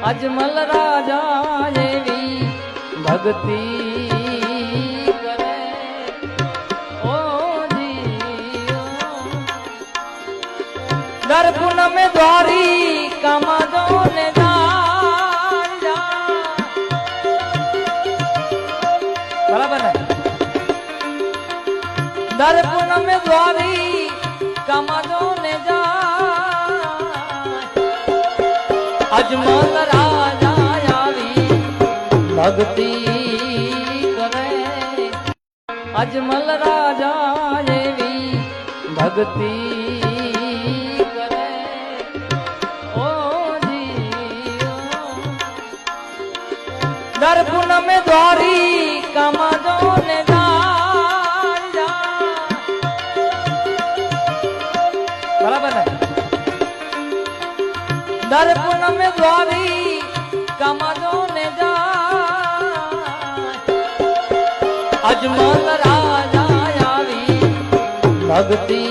અજમલ રાજા એવી ભક્તિ કરે ઓ જીઓ દર પૂનમે દ્વારી કામા જો ને બરાબર ને દર પૂનમે દ્વારી કામા જો ને અજમલ રાજા આવી ભક્તિ કરે અજમલ રાજા એવી ભક્તિ કરે ઓ જીઓ દર પૂનમે દ્વારી કામા જો ને બરાબર ને દર પૂનમે દ્વારી કામા ને અજમલ રાજા આવી ભક્તિ